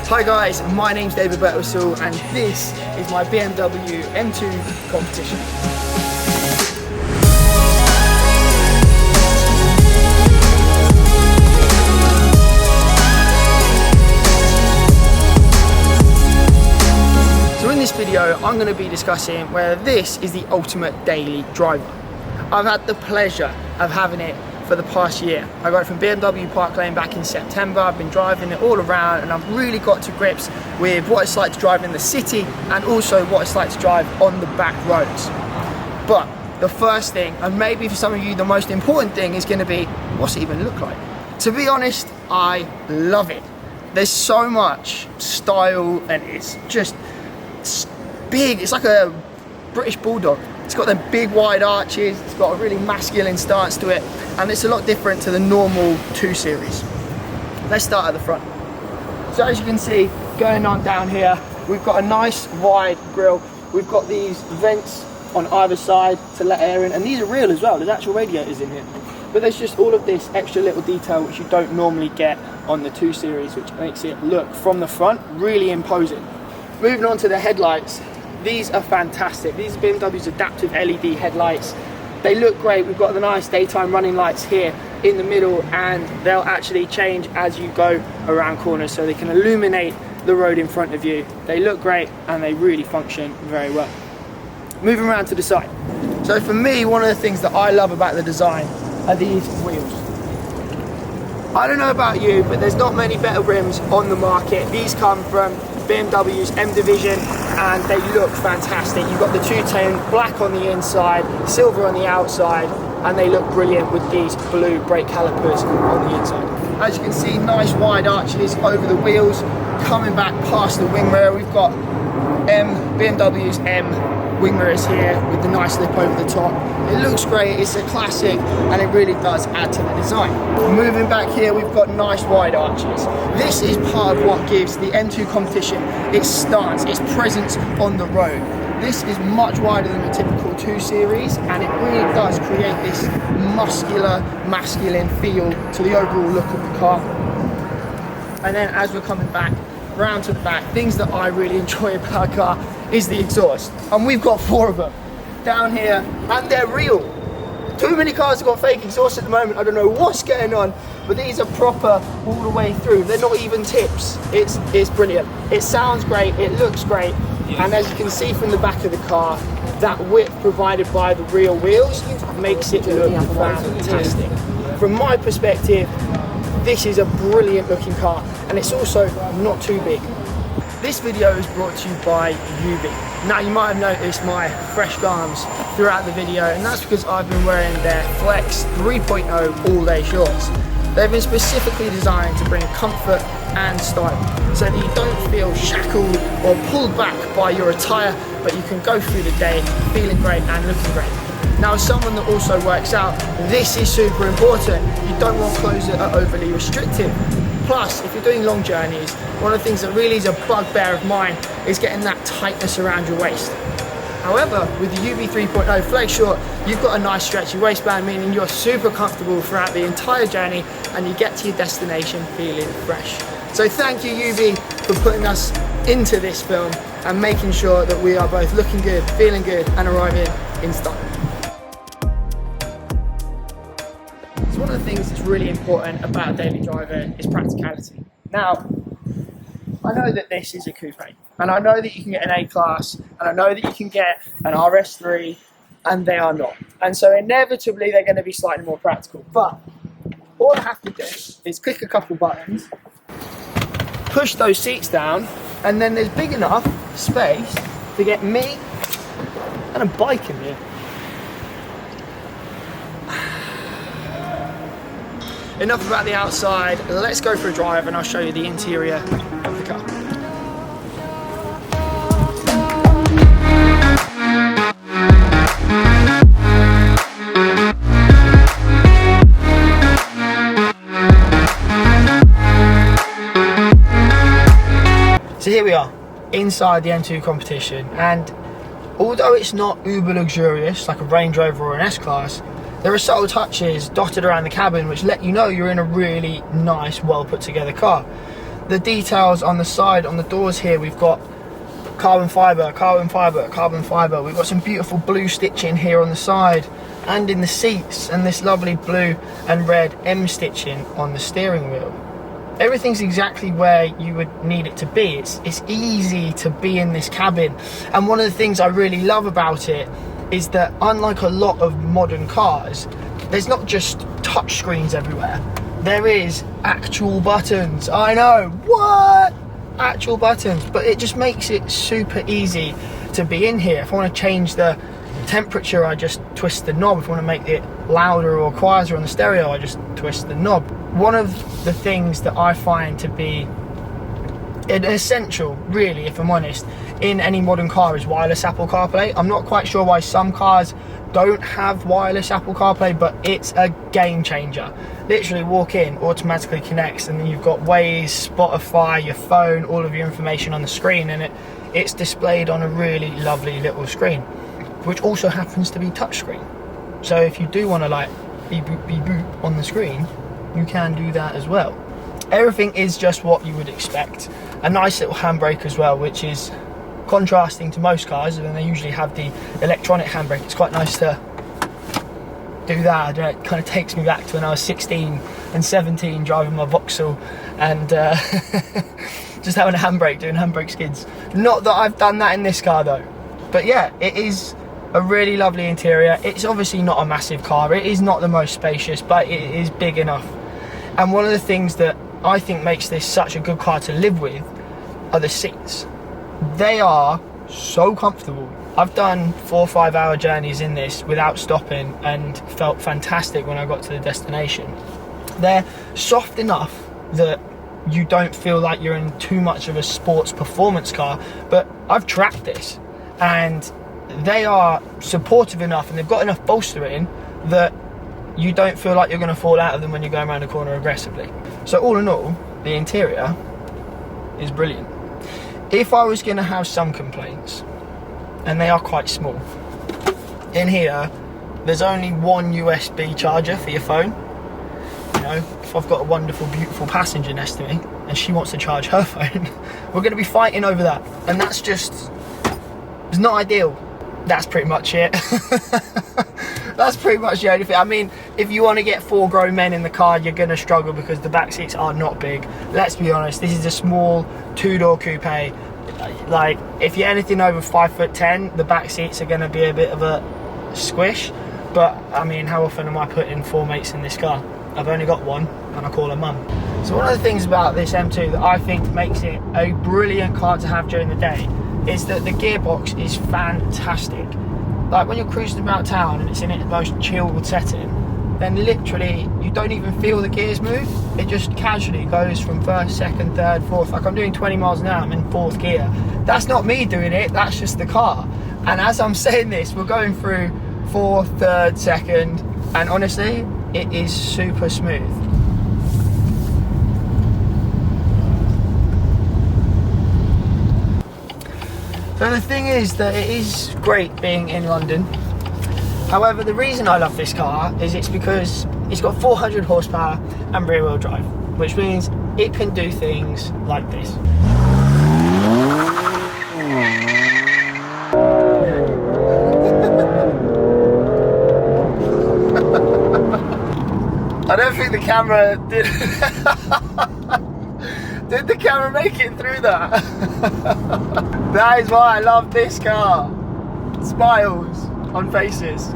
Hi guys, my name's David Bertelsall and this is my BMW M2 Competition. So in this video, I'm going to be discussing whether this is the ultimate daily driver. I've had the pleasure of having it for the past year. I got it from BMW Park Lane back in September. I've been driving it all around and I've really got to grips with what it's like to drive in the city and also what it's like to drive on the back roads. But the first thing, and maybe for some of you the most important thing, is going to be, what's it even look like? To be honest, I love it. There's so much style and it's just big. It's like a British Bulldog. It's got them big wide arches, it's got a really masculine stance to it, and it's a lot different to the normal 2 Series. Let's start at the front. So as you can see, going on down here, we've got a nice wide grille. We've got these vents on either side to let air in, and these are real as well. There's actual radiators in here. But there's just all of this extra little detail which you don't normally get on the 2 Series, which makes it look from the front really imposing. Moving on to the headlights. These are fantastic. These are BMW's adaptive LED headlights. They look great. We've got the nice daytime running lights here in the middle, and they'll actually change as you go around corners so they can illuminate the road in front of you. They look great and they really function very well. Moving around to the side. So for me, one of the things that I love about the design are these wheels. I don't know about you, but there's not many better rims on the market. These come from BMW's M Division and they look fantastic. You've got the two-tone black on the inside, silver on the outside, and they look brilliant with these blue brake calipers on the inside. As you can see, nice wide arches over the wheels. Coming back past the wing mirror, we've got BMW's M wing mirrors here with the nice lip over the top. It looks great, it's a classic, and it really does add to the design. Moving back here, we've got nice wide arches. This is part of what gives the M2 Competition its stance, its presence on the road. This is much wider than the typical 2 Series, and it really does create this muscular, masculine feel to the overall look of the car. And then as we're coming back, round to the back, things that I really enjoy about a car is the exhaust. And we've got 4 of them down here, and they're real. Too many cars have got fake exhaust at the moment. I don't know what's going on, but these are proper all the way through. They're not even tips. It's brilliant. It sounds great, it looks great, and as you can see from the back of the car, that width provided by the real wheels makes it look fantastic. From my perspective, this is a brilliant looking car, and it's also not too big. This video is brought to you by Eubi. Now you might have noticed my fresh arms throughout the video, and that's because I've been wearing their Flex 3.0 all-day shorts. They've been specifically designed to bring comfort and style, so that you don't feel shackled or pulled back by your attire, but you can go through the day feeling great and looking great. Now, as someone that also works out, this is super important. You don't want clothes that are overly restrictive. Plus, if you're doing long journeys, one of the things that really is a bugbear of mine is getting that tightness around your waist. However, with the Eubi 3.0 Flex Short, you've got a nice stretchy waistband, meaning you're super comfortable throughout the entire journey and you get to your destination feeling fresh. So thank you, Eubi, for putting us into this film and making sure that we are both looking good, feeling good, and arriving in style. So one of the things that's really important about a daily driver is practicality. Now, I know that this is a coupe, and I know that you can get an A-Class, and I know that you can get an RS3, and they are not. And so inevitably they're going to be slightly more practical. But all I have to do is click a couple buttons, push those seats down, and then there's big enough space to get me and a bike in here. Enough about the outside, let's go for a drive and I'll show you the interior of the car. So here we are, inside the M2 Competition, and although it's not uber luxurious like a Range Rover or an S-Class, there are subtle touches dotted around the cabin which let you know you're in a really nice, well put together car. the details on the side, on the doors here, we've got carbon fibre, carbon fibre, carbon fibre. We've got some beautiful blue stitching here on the side and in the seats, and this lovely blue and red M stitching on the steering wheel. Everything's exactly where you would need it to be. It's easy to be in this cabin, and one of the things I really love about it is that, unlike a lot of modern cars, there's not just touch screens everywhere. There is actual buttons. I know, what? Actual buttons, but it just makes it super easy to be in here. If I want to change the temperature, I just twist the knob. If I want to make it louder or quieter on the stereo, I just twist the knob. One of the things that I find to be an essential, really, if I'm honest, in any modern car is wireless Apple CarPlay. I'm not quite sure why some cars don't have wireless Apple CarPlay, but it's a game changer. Literally walk in, automatically connects, and then you've got Waze, Spotify, your phone, all of your information on the screen, and it's displayed on a really lovely little screen, which also happens to be touchscreen. So if you do want to like beep boop beep boop on the screen, you can do that as well. Everything is just what you would expect. A nice little handbrake as well, which is contrasting to most cars, and they usually have the electronic handbrake. It's quite nice to do that. I don't know, it kind of takes me back to when I was 16 and 17 driving my Vauxhall and just having a handbrake, doing handbrake skids. Not that I've done that in this car though. But yeah, it is a really lovely interior. It's obviously not a massive car. It is not the most spacious, but it is big enough. And one of the things that I think makes this such a good car to live with are the seats. They are so comfortable. I've done 4 or 5 hour journeys in this without stopping and felt fantastic when I got to the destination. They're soft enough that you don't feel like you're in too much of a sports performance car, but I've tracked this and they are supportive enough, and they've got enough bolster in that you don't feel like you're going to fall out of them when you're going around the corner aggressively. So all in all, the interior is brilliant. If I was going to have some complaints, and they are quite small, in here there's only one USB charger for your phone. You know, if I've got a wonderful, beautiful passenger next to me and she wants to charge her phone, we're going to be fighting over that, and that's just, it's not ideal. That's pretty much it. That's pretty much the only thing. I mean, if you want to get 4 grown men in the car, you're going to struggle because the back seats are not big. Let's be honest, this is a small 2-door coupe. Like, if you're anything over 5'10", the back seats are going to be a bit of a squish. But I mean, how often am I putting 4 mates in this car? I've only got one, and I call her mum. So one of the things about this M2 that I think makes it a brilliant car to have during the day is that the gearbox is fantastic. Like when you're cruising about town and it's in its most chilled setting, then literally you don't even feel the gears move. It just casually goes from first, second, third, fourth. Like I'm doing 20 miles an hour, I'm in 4th gear. That's not me doing it, that's just the car. And as I'm saying this, we're going through 4th, 3rd, 2nd, and honestly, it is super smooth. So the thing is that it is great being in London. However, the reason I love this car is it's because it's got 400 horsepower and rear wheel drive, which means it can do things like this. I don't think the camera did. Did the camera make it through that? That is why I love this car. Smiles on faces.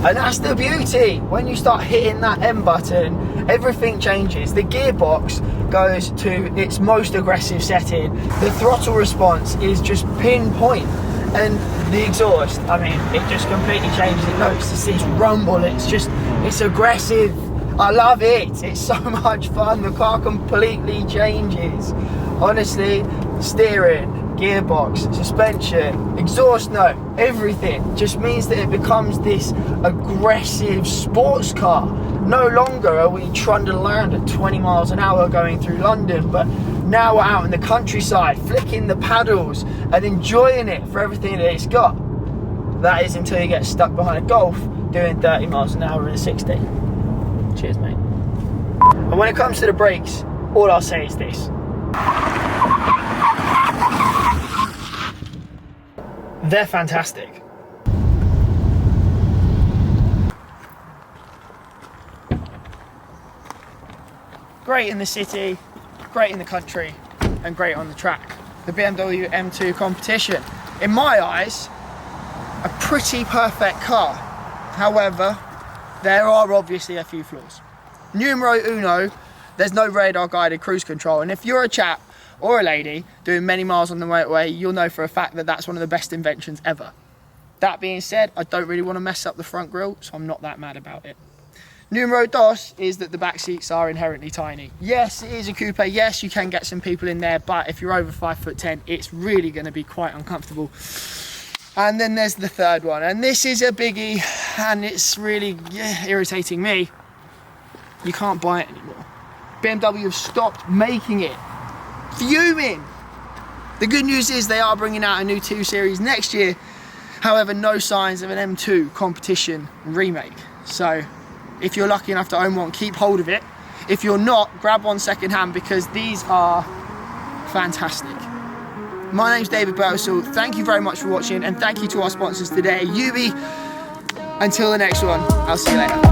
And that's the beauty. When you start hitting that M button, everything changes. The gearbox goes to its most aggressive setting. The throttle response is just pinpoint. And the exhaust, I mean, it just completely changes. It notices this rumble. It's aggressive. I love it. It's so much fun. The car completely changes. Honestly, steering, gearbox, suspension, exhaust note, everything just means that it becomes this aggressive sports car. No longer are we trundling around at 20 miles an hour going through London, but now we're out in the countryside, flicking the paddles and enjoying it for everything that it's got. That is until you get stuck behind a Golf doing 30 miles an hour in a 60. Cheers, mate. And when it comes to the brakes, all I'll say is this. They're fantastic. Great in the city, great in the country, and great on the track. The BMW M2 Competition, in my eyes, a pretty perfect car. However, there are obviously a few flaws. Numero uno, there's no radar guided cruise control, and if you're a chap or a lady doing many miles on the motorway, you'll know for a fact that that's one of the best inventions ever. That being said, I don't really want to mess up the front grille, so I'm not that mad about it. Numero dos is that the back seats are inherently tiny. Yes, it is a coupe. Yes, you can get some people in there, but if you're over 5'10", it's really going to be quite uncomfortable. And then there's the third one, and this is a biggie, and it's really irritating me. You can't buy it anymore. BMW have stopped making it. Fuming. The good news is they are bringing out a new 2 Series next year. However, no signs of an M2 Competition remake. So if you're lucky enough to own one, keep hold of it. If you're not, grab one second hand, because these are fantastic. My name's David Burtelsall. Thank you very much for watching, and thank you to our sponsors today, Eubi. Until the next one, I'll see you later.